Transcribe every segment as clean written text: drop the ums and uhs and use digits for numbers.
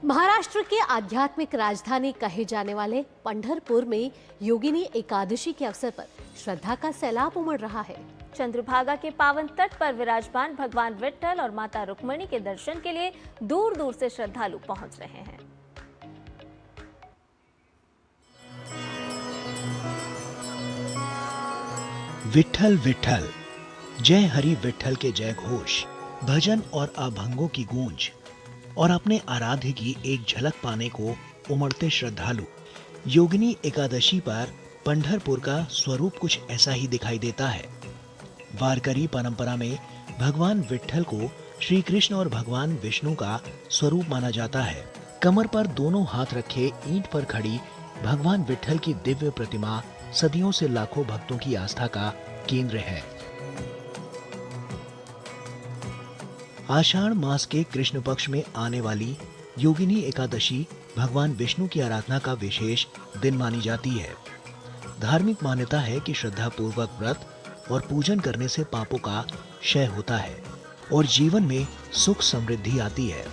महाराष्ट्र के आध्यात्मिक राजधानी कहे जाने वाले पंढरपुर में योगिनी एकादशी के अवसर पर श्रद्धा का सैलाब उमड़ रहा है। चंद्रभागा के पावन तट पर विराजमान भगवान विट्ठल और माता रुक्मिणी के दर्शन के लिए दूर दूर से श्रद्धालु पहुंच रहे हैं। विट्ठल विट्ठल, जय हरि विट्ठल के जय घोष, भजन और अभंगों की गूंज और अपने आराध्य की एक झलक पाने को उमड़ते श्रद्धालु। योगिनी एकादशी पर पंढरपुर का स्वरूप कुछ ऐसा ही दिखाई देता है। वारकरी परंपरा में भगवान विट्ठल को श्री कृष्ण और भगवान विष्णु का स्वरूप माना जाता है। कमर पर दोनों हाथ रखे ईंट पर खड़ी भगवान विट्ठल की दिव्य प्रतिमा सदियों से लाखों भक्तों की आस्था का केंद्र है। आषाढ़ मास के कृष्ण पक्ष में आने वाली योगिनी एकादशी भगवान विष्णु की आराधना का विशेष दिन मानी जाती है। धार्मिक मान्यता है कि श्रद्धा पूर्वक व्रत और पूजन करने से पापों का क्षय होता है और जीवन में सुख समृद्धि आती है।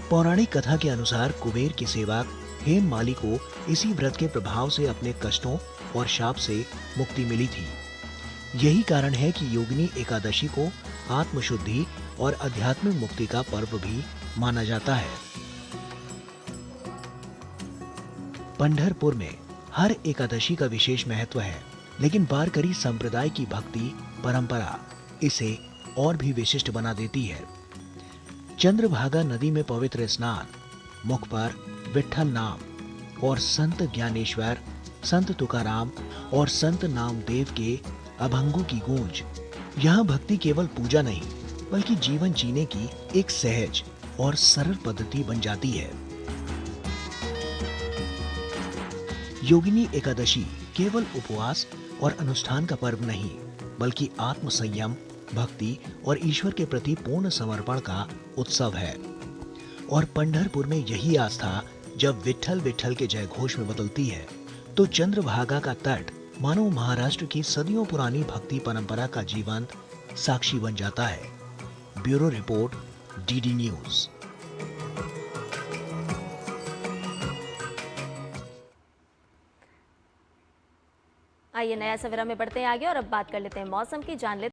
पौराणिक कथा के अनुसार कुबेर की सेवक हेम माली को इसी व्रत के प्रभाव से अपने कष्टों और शाप से मुक्ति मिली थी। यही कारण है कि योगिनी एकादशी को आत्मशुद्धि और आध्यात्मिक मुक्ति का पर्व भी माना जाता है। पंढरपुर में हर एकादशी का विशेष महत्व है, लेकिन वारकरी संप्रदाय की भक्ति परंपरा इसे और भी विशिष्ट बना देती है। चंद्रभागा नदी में पवित्र स्नान, मुख पर विट्ठल नाम और संत ज्ञानेश्वर, संत तुकाराम और संत नामदेव के अभंगों की गूंज। यहाँ भक्ति केवल पूजा नहीं बल्कि जीवन जीने की एक सहज और सरल पद्धति बन जाती है। योगिनी एकादशी केवल उपवास और अनुष्ठान का पर्व नहीं बल्कि आत्म संयम, भक्ति और ईश्वर के प्रति पूर्ण समर्पण का उत्सव है। और पंढरपुर में यही आस्था जब विट्ठल विट्ठल के जय घोष में बदलती है तो चंद्रभागा का तट मानो महाराष्ट्र की सदियों पुरानी भक्ति परंपरा का जीवंत साक्षी बन जाता है। Bureau report, DD news. आइए नया सवेरा में बढ़ते हैं आगे और अब बात कर लेते हैं मौसम की, जान लेते हैं